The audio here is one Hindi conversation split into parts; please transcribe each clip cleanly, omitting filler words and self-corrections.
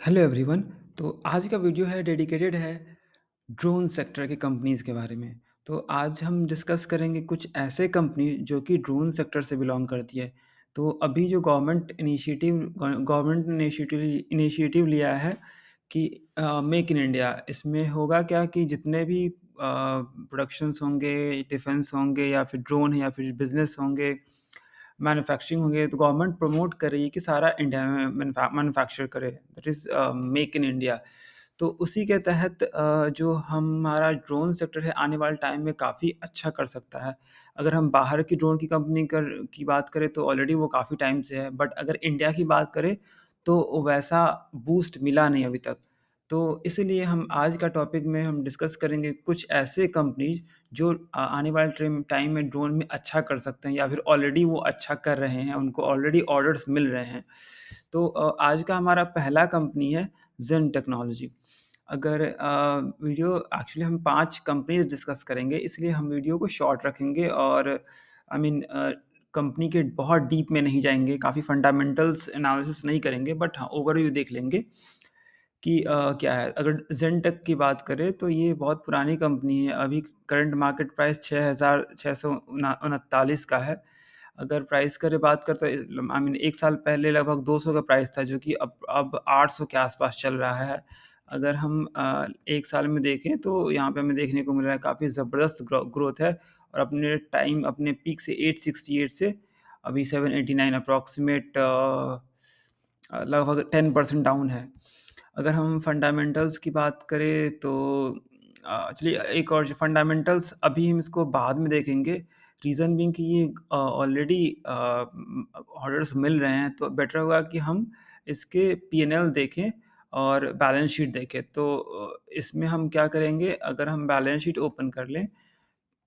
Hello everyone. तो आज का वीडियो है डेडिकेटेड है ड्रोन सेक्टर के कंपनीज़ के बारे में। तो आज हम डिस्कस करेंगे कुछ ऐसे कंपनी जो कि ड्रोन सेक्टर से बिलॉन्ग करती है। तो अभी जो गवर्नमेंट ने इनिशिएटिव लिया है कि मेक इन इंडिया, इसमें होगा क्या कि जितने भी प्रोडक्शंस होंगे, डिफेंस होंगे या फिर ड्रोन या फिर बिज़नेस होंगे, मैन्युफैक्चरिंग होंगे, तो गवर्नमेंट प्रमोट कर रही है कि सारा इंडिया में मैन्युफैक्चर करे, that is make in India. तो उसी के तहत जो हमारा ड्रोन सेक्टर है आने वाले टाइम में काफ़ी अच्छा कर सकता है। अगर हम बाहर की ड्रोन की कंपनी की बात करें तो ऑलरेडी वो काफ़ी टाइम से है, बट अगर इंडिया की बात करें तो वैसा बूस्ट मिला नहीं अभी तक। तो इसीलिए हम आज का टॉपिक में हम डिस्कस करेंगे कुछ ऐसे कंपनीज़ जो आने वाले टाइम में ड्रोन में अच्छा कर सकते हैं या फिर ऑलरेडी वो अच्छा कर रहे हैं, उनको ऑलरेडी ऑर्डर्स मिल रहे हैं। तो आज का हमारा पहला कंपनी है ज़ेन टेक्नोलॉजी। अगर वीडियो एक्चुअली हम 5 कंपनीज़ डिस्कस करेंगे, इसलिए हम वीडियो को शॉर्ट रखेंगे और आई मीन कंपनी के बहुत डीप में नहीं जाएँगे, काफ़ी फंडामेंटल्स एनालिसिस नहीं करेंगे, बट हाँ, ओवरव्यू देख लेंगे कि क्या है। अगर ज़ेनटेक की बात करें तो ये बहुत पुरानी कंपनी है, अभी करंट मार्केट प्राइस 6,639 का है। अगर प्राइस की बात करें तो आई मीन 1 साल पहले लगभग 200 का प्राइस था, जो कि अब 800 के आस-पास चल रहा है। अगर हम 1 साल में देखें तो यहाँ पे हमें देखने को मिल रहा है काफ़ी ज़बरदस्त ग्रोथ है, और अपने पीक से 868 से अभी 789 अप्रॉक्सिमेट लगभग 10% डाउन है। अगर हम फंडामेंटल्स की बात करें तो चलिए एक और फंडामेंटल्स अभी हम इसको बाद में देखेंगे। रीज़न बीइंग कि ये ऑलरेडी ऑर्डर्स मिल रहे हैं, तो बेटर होगा कि हम इसके पी&एल देखें और बैलेंस शीट देखें। तो इसमें हम क्या करेंगे, अगर हम बैलेंस शीट ओपन कर लें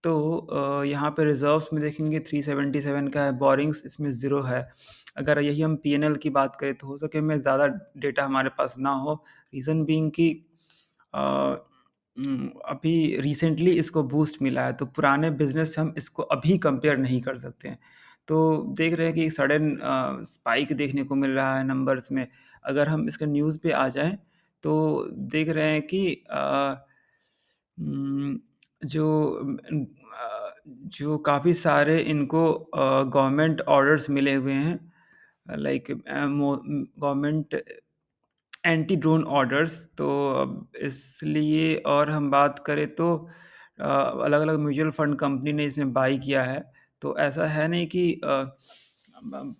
तो यहाँ पे रिज़र्व्स में देखेंगे 377 का है, बोरिंग्स इसमें 0 है। अगर यही हम पी&एल की बात करें तो हो सके में ज़्यादा डेटा हमारे पास ना हो, रीज़न बीइंग कि अ, अभी रिसेंटली इसको बूस्ट मिला है, तो पुराने बिज़नेस से हम इसको अभी कंपेयर नहीं कर सकते हैं। तो देख रहे हैं कि सडन स्पाइक देखने को मिल रहा है नंबर्स में। अगर हम इसके न्यूज़ पे आ जाएँ, तो देख रहे हैं कि उम, जो जो काफ़ी सारे इनको गवर्नमेंट ऑर्डर्स मिले हुए हैं, like government anti drone orders. तो अब इसलिए और हम बात करें तो अलग-अलग म्यूचुअल फंड कंपनी ने इसमें बाय किया है। तो ऐसा है नहीं कि म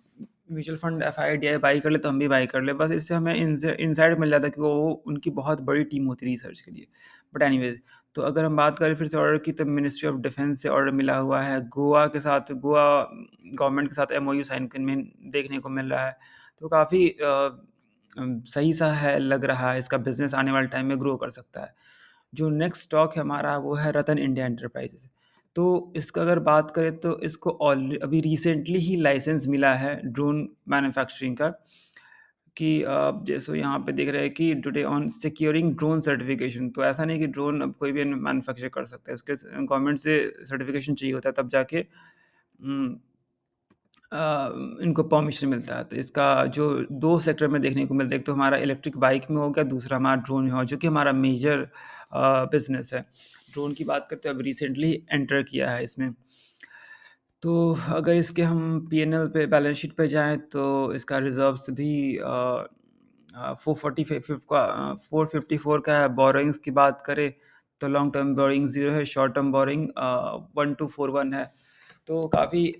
म्यूचुअल फंड एफआईडीआई बाय कर ले तो हम भी बाय कर लें। बस इससे हमें इनसाइड मिल जाता है कि वो उनकी बहुत बड़ी टीम होती है रिसर्च के लिए। बट एनीवेज़, तो अगर हम बात करें फिर से ऑर्डर की, तो मिनिस्ट्री ऑफ डिफेंस से ऑर्डर मिला हुआ है। गोवा गवर्नमेंट के साथ एमओयू साइन करने देखने को मिल रहा है। तो काफ़ी सही-सा है, लग रहा है इसका बिज़नेस आने वाले टाइम में ग्रो कर सकता है। जो नेक्स्ट स्टॉक है हमारा वो है रतन इंडिया एंटरप्राइज़ेज़। तो इसका अगर बात करें तो इसको अभी रिसेंटली ही लाइसेंस मिला है ड्रोन मैन्युफैक्चरिंग का, कि जैसे यहाँ पे देख रहे हैं कि today on securing drone certification. तो ऐसा नहीं कि ड्रोन अब कोई भी मैन्युफैक्चर कर सकता है, उसके गवर्नमेंट से सर्टिफिकेशन चाहिए होता है तब जाके उम इनको परमिशन मिलता है। तो इसका जो 2 सेक्टर में देखने को मिलता है, एक तो हमारा इलेक्ट्रिक बाइक में हो गया, दूसरा हमारा ड्रोन में हो, जो कि हमारा मेजर बिज़नेस है। ड्रोन की बात करते हैं, अब रिसेंटली एंटर किया है इसमें। तो अगर इसके हम पी&एल पे बैलेंस शीट पे जाएँ तो इसका रिज़र्व्स भी 454 का है। बोरोइंग्स की बात करें तो लॉन्ग टर्म बोरोइंग 0 है, शॉर्ट टर्म बोरोइंग 1241 है। तो काफ़ी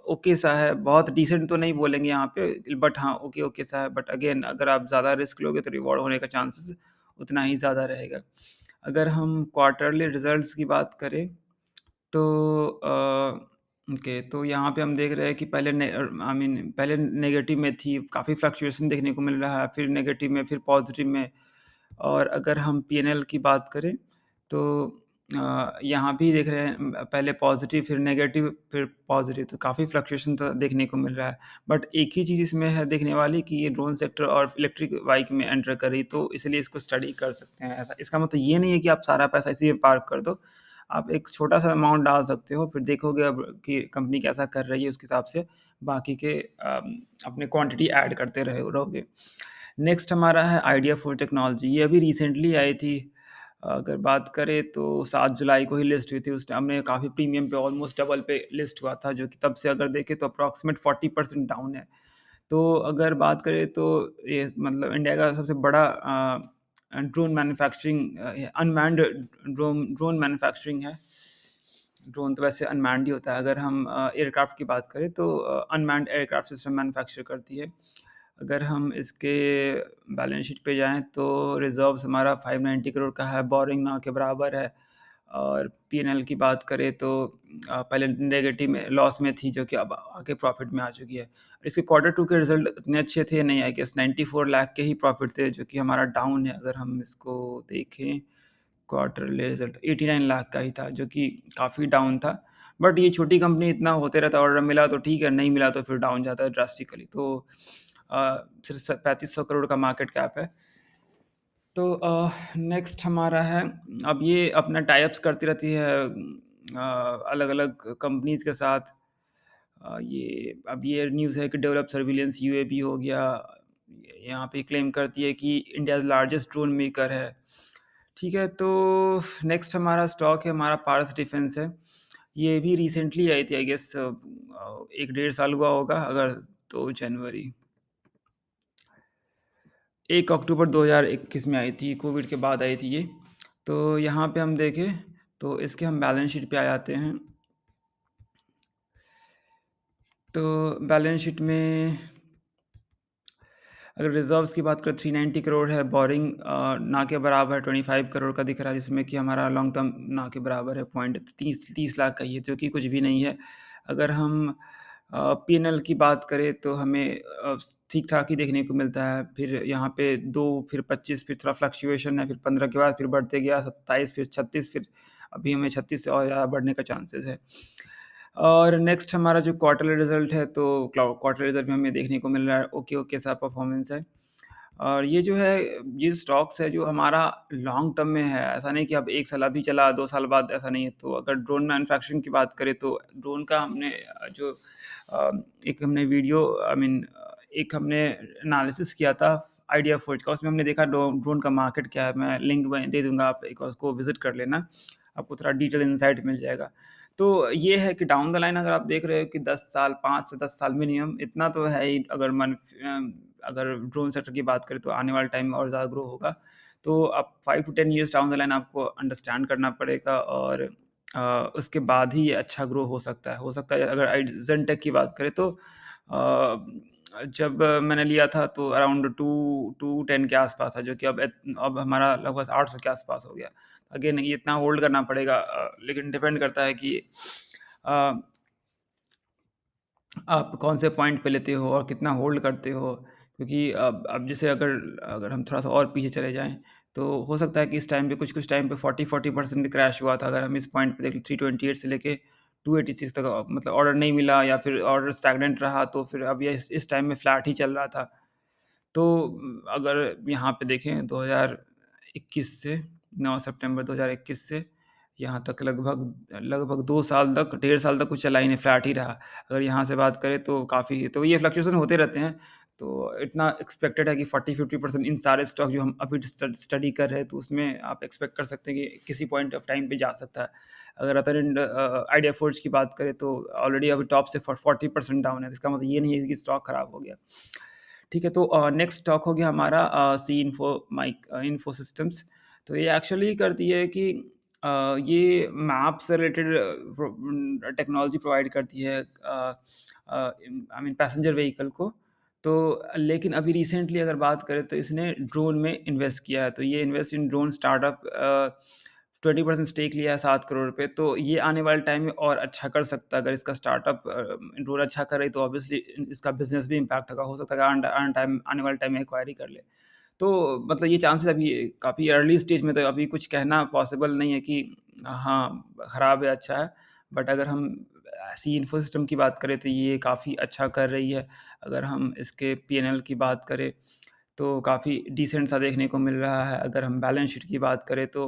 ओके सा है, बहुत डिसेंट तो नहीं बोलेंगे यहाँ पे, बट हाँ, ओके सा है। बट अगेन अगर आप ज़्यादा रिस्क लोगे तो रिवॉर्ड होने का चांसेस उतना ही ज़्यादा रहेगा। अगर हम क्वार्टरली रिज़ल्ट्स की बात करें तो ओके, तो यहाँ पे हम देख रहे हैं कि आई मीन पहले नेगेटिव में थी, काफ़ी फ्लक्चुएशन देखने को मिल रहा है, फिर नेगेटिव में, फिर पॉज़िटिव में। और अगर हम पी&एल की बात करें तो यहाँ भी देख रहे हैं, पहले पॉज़िटिव फिर नेगेटिव फिर पॉज़िटिव, तो काफ़ी फ्लक्चुएशन देखने को मिल रहा है। बट एक ही चीज़ इसमें है देखने वाली कि ये ड्रोन सेक्टर और इलेक्ट्रिक बाइक में एंटर करी, तो इसलिए इसको स्टडी कर सकते हैं। ऐसा इसका मतलब ये नहीं है कि आप सारा पैसा इसी में पार्क कर दो। आप एक छोटा-सा अमाउंट डाल सकते हो, फिर देखोगे अब कि कंपनी कैसा कर रही है, उसके हिसाब से बाकी के अपने क्वांटिटी ऐड करते रहोगे। नेक्स्ट हमारा है आइडिया फोर टेक्नोलॉजी, ये अभी रिसेंटली आई थी। अगर बात करें तो 7 जुलाई को ही लिस्ट हुई थी, उस टाइम में काफ़ी प्रीमियम पे ऑलमोस्ट डबल पे लिस्ट हुआ था, जो कि तब से अगर देखें तो अप्रॉक्सीमेट 40% डाउन है। तो अगर बात करें तो ये मतलब इंडिया का सबसे बड़ा drone manufacturing unmanned drone manufacturing है। ड्रोन तो वैसे अनमैन्ड ही होता है। अगर हम एयरक्राफ्ट की बात करें तो अनमैन्ड एयरक्राफ्ट सिस्टम मैन्युफैक्चर करती है। अगर हम इसके बैलेंस शीट पे जाएँ तो रिज़र्व्स हमारा 590 करोड़ का है, बोरिंग ना के बराबर है। और पी&एल की बात करें तो पहले नेगेटिव में लॉस में थी, जो कि अब आगे प्रॉफ़िट में आ चुकी है। इसके क्वार्टर 2 के रिज़ल्ट इतने अच्छे थे नहीं, आई गेस 94 लाख के ही प्रॉफ़िट थे, जो कि हमारा डाउन है। अगर हम इसको देखें क्वार्टरली रिज़ल्ट 89 लाख का ही था, जो कि काफ़ी डाउन था। बट ये छोटी कंपनी, इतना होते रहता है, ऑर्डर मिला तो ठीक है, नहीं मिला तो फिर डाउन जाता है ड्रास्टिकली। तो सिर्फ 3500 करोड़ का मार्केट कैप है। तो नेक्स्ट हमारा है, अब ये अपना टाई अप्स करती रहती है अलग-अलग कंपनीज़ के साथ। ये अब ये न्यूज़ है कि डेवलप सर्विलेंस यूएवी हो गया, यहाँ पे क्लेम करती है कि इंडियाज़ लार्जेस्ट ड्रोन मेकर है। ठीक है, तो नेक्स्ट हमारा स्टॉक है, हमारा पारस डिफेंस है। ये भी रिसेंटली आई थी, आई गेस 1 डेढ़ साल हुआ होगा अगर, तो जनवरी 1 अक्टूबर 2021 में आई थी, कोविड के बाद आई थी ये। तो यहाँ पे हम देखें तो इसके हम बैलेंस शीट पे आ जाते हैं। तो बैलेंस शीट में अगर रिज़र्व्स की बात करें 390 करोड़ है, बोरिंग ना के बराबर 25 करोड़ का दिख रहा है, जिसमें कि हमारा लॉन्ग टर्म ना के बराबर है, पॉइंट 30 लाख का ही है, जो कि कुछ भी नहीं है। अगर हम पी&एल की बात करें तो हमें ठीक-ठाक ही देखने को मिलता है। फिर यहाँ पे 2, फिर 25, फिर थोड़ा फ्लक्चुएशन है, फिर 15 के बाद फिर बढ़ते गया 27, फिर 36, फिर अभी हमें 36 से और ज़्यादा बढ़ने का चांसेस है। और नेक्स्ट हमारा जो क्वार्टरली रिज़ल्ट है, तो क्वार्टरली रिज़ल्ट में हमें देखने को मिल रहा है ओके सा परफ़ॉर्मेंस है। और ये जो है, ये स्टॉक्स है जो हमारा लॉन्ग टर्म में है, ऐसा नहीं कि अब 1 साल अभी चला, 2 साल बाद, ऐसा नहीं है। तो अगर ड्रोन मैन्युफैक्चरिंग की बात करें तो ड्रोन का हमने जो अ, एक हमने वीडियो आई मीन एक हमने एनालिसिस किया था आइडिया फोर्ज का, उसमें हमने देखा ड्रोन का मार्केट क्या है। मैं लिंक में दे दूँगा, आप एक बार उसको विज़िट कर लेना, आपको थोड़ा डिटेल इनसाइट मिल जाएगा। तो ये है कि डाउन द लाइन अगर आप देख रहे हो कि 10 साल, 5 से 10 साल मिनिमम इतना तो है ही, अगर ड्रोन सेक्टर की बात करें तो आने वाले टाइम में और ज़्यादा ग्रो होगा। तो अब 5 to 10 years down the line आपको अंडरस्टैंड करना पड़ेगा, और उसके बाद ही ये अच्छा ग्रो हो सकता है। हो सकता है अगर ज़ेनटेक की बात करें तो जब मैंने लिया था तो अराउंड 210 के आस-पास था, जो कि अब हमारा लगभग 800 के आस-पास हो गया। अगेन ये इतना होल्ड करना पड़ेगा, लेकिन डिपेंड करता है कि अ, आप कौन से पॉइंट पे लेते हो और कितना होल्ड करते हो। क्योंकि अब जैसे अगर अगर हम थोड़ा-सा और पीछे चले जाएँ, तो हो सकता है कि इस टाइम पे कुछ-कुछ टाइम पे 40% क्रैश हुआ था। अगर हम इस पॉइंट पे देखें 328 से लेके 286 तक, मतलब ऑर्डर नहीं मिला या फिर ऑर्डर स्टैग्नेंट रहा, तो फिर अब ये इस टाइम में फ्लैट ही चल रहा था। तो अगर यहाँ पे देखें 2021 से 9 सितंबर 2021 से यहाँ तक लगभग लगभग 2 साल तक, डेढ़ साल तक कुछ चला ही नहीं, फ्लैट ही रहा। अगर यहाँ से बात करें तो काफ़ी, तो ये फ्लक्चुएशन होते रहते हैं। तो इतना एक्सपेक्टेड है कि 40-50% इन सारे स्टॉक जो हम अभी स्टडी कर रहे हैं, तो उसमें आप एक्सपेक्ट कर सकते हैं कि किसी पॉइंट ऑफ टाइम पे जा सकता है। अगर अदर आइडिया फोर्ज की बात करें तो ऑलरेडी अभी टॉप से 40% डाउन है, इसका मतलब ये नहीं है कि स्टॉक खराब हो गया। ठीक है, तो नेक्स्ट स्टॉक हो गया हमारा सी इन्फो सिस्टम्स। तो ये एक्चुअली करती है कि ये मैप से रिलेटेड टेक्नोलॉजी प्रोवाइड करती है, आई मीन पैसेंजर व्हीकल को। तो लेकिन अभी रिसेंटली अगर बात करें तो इसने ड्रोन में इन्वेस्ट किया है। तो ये invest in drone startup 20% stake लिया है 7 करोड़ पे। तो ये आने वाले टाइम में और अच्छा कर सकता है। अगर इसका स्टार्टअप ड्रोन अच्छा करे तो ऑब्वियसली इसका बिज़नेस भी इम्पैक्ट होगा। हो सकता है कि आने वाले टाइम में एक्वायरी कर ले। तो मतलब ये चांसेस अभी काफ़ी अर्ली स्टेज में, तो अभी कुछ कहना पॉसिबल नहीं है कि हाँ, खराब है, अच्छा है। बट अगर हम ऐसी इन्फो सिस्टम की बात करें तो ये काफ़ी अच्छा कर रही है। अगर हम इसके पी&एल की बात करें तो काफ़ी डिसेंट सा देखने को मिल रहा है। अगर हम बैलेंस शीट की बात करें तो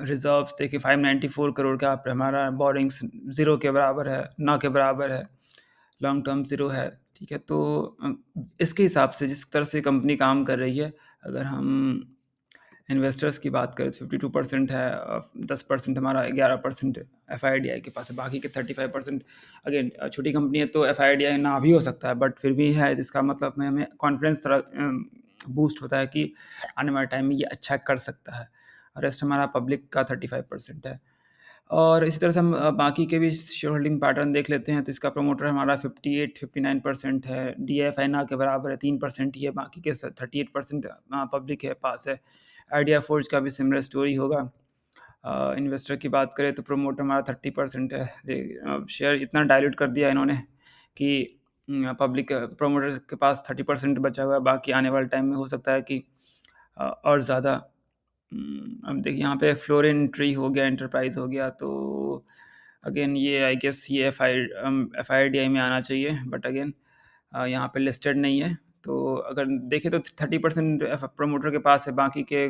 रिज़र्व्स देखिए 594 करोड़ का, हमारा बोरिंग्स 0 के बराबर है, ना के बराबर है, लॉन्ग टर्म 0 है। ठीक है? तो इसके हिसाब से जिस तरह से कंपनी काम कर रही है, अगर हम इन्वेस्टर्स की बात करें तो 52% है, 10% हमारा, 11% एफआईडीआई के पास है, बाकी के 35% अगेन छोटी कंपनी है तो एफआईडीआई ना भी हो सकता है, बट फिर भी है, जिसका मतलब में हमें कॉन्फिडेंस थोड़ा बूस्ट होता है कि आने वाले टाइम में ये अच्छा कर सकता है। रेस्ट हमारा पब्लिक का 35% है। और इसी तरह से हम बाकी के भी शेयर होल्डिंग पैटर्न देख लेते हैं, तो इसका प्रमोटर हमारा 58-59% है, डीएफआई ना के बराबर है, 3% ही है, बाकी के 38% पब्लिक है पास है। आइडिया फोर्ज का भी सिमिलर स्टोरी होगा। इन्वेस्टर की बात करें तो प्रमोटर हमारा 30% है। शेयर इतना डायल्यूट कर दिया इन्होंने कि पब्लिक प्रमोटर के पास 30% बचा हुआ है, बाकी आने वाले टाइम में हो सकता है कि और ज़्यादा। अब देखिए यहाँ पे फ्लोरिन ट्री हो गया, एंटरप्राइज़ हो गया, तो अगेन ये आई गेस ये एफआईडीआई में आना चाहिए, बट अगेन यहाँ पे लिस्टेड नहीं है। तो अगर देखें तो 30% प्रमोटर के पास है, बाकी के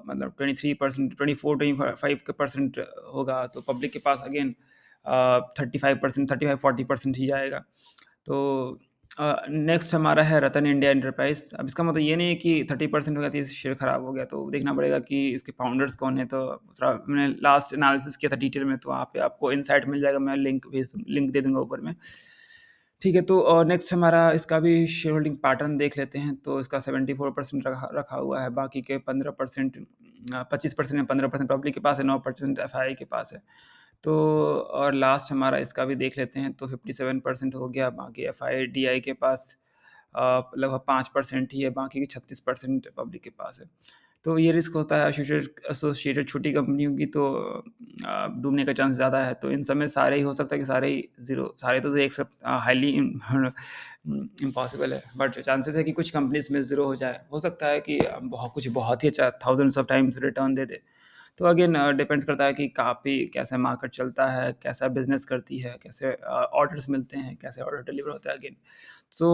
मतलब 23%, 24-25% होगा, तो पब्लिक के पास अगेन 35%, 35-40% ही जाएगा। तो नेक्स्ट हमारा है रतन इंडिया एंटरप्राइज। अब इसका मतलब ये नहीं है कि 30% हो गया तो शेयर खराब हो गया, तो देखना पड़ेगा कि इसके फाउंडर्स कौन है। तो थोड़ा मैंने लास्ट एनालिसिस किया था डिटेल में, तो वहाँ पे आपको इनसाइट मिल जाएगा, मैं लिंक दे दूंगा ऊपर में। ठीक है, तो नेक्स्ट हमारा इसका भी शेयर होल्डिंग पैटर्न देख लेते हैं। तो इसका 74% रखा रखा हुआ है, बाकी के 15%, 25% या 15% पब्लिक के पास है, 9% एफआई के पास है। तो और लास्ट हमारा इसका भी देख लेते हैं, तो 57% हो गया, बाकी एफआईडीआई के पास लगभग 5% ही है, बाकी की 36% पब्लिक के पास है। तो ये रिस्क होता है एसोसिएटेड एसोसिएटेड छोटी कंपनियों की, तो डूबने का चांस ज़्यादा है। तो इन सब में सारे ही हो सकता है कि सारे ही ज़ीरो, सारे तो एक सब हाईली इम्पॉसिबल है, बट चांसेस है कि कुछ कंपनीज़ में ज़ीरो हो जाए। हो सकता है कि बहुत ही अच्छा थाउज़ेंड्स ऑफ टाइम्स रिटर्न दे दे। तो अगेन डिपेंड्स करता है कि काफ़ी कैसा मार्केट चलता है, कैसा बिज़नेस करती है, कैसे ऑर्डर्स मिलते हैं, कैसे ऑर्डर डिलीवर होता है अगेन। सो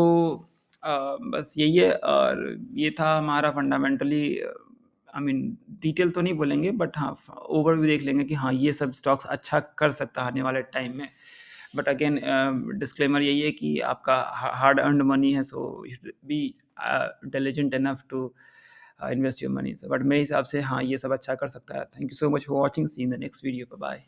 बस यही है, और ये था हमारा फंडामेंटली, आई मीन डिटेल तो नहीं बोलेंगे, बट हाँ, ओवरव्यू देख लेंगे कि हाँ, ये सब स्टॉक्स अच्छा कर सकता है आने वाले टाइम में। बट अगेन डिस्क्लेमर यही है कि आपका हार्ड अर्न्ड मनी है, so you should be diligent enough to invest your money. But मेरे हिसाब से हाँ, ये सब अच्छा कर सकता है। Thank you so much for watching, see in the next video, bye bye.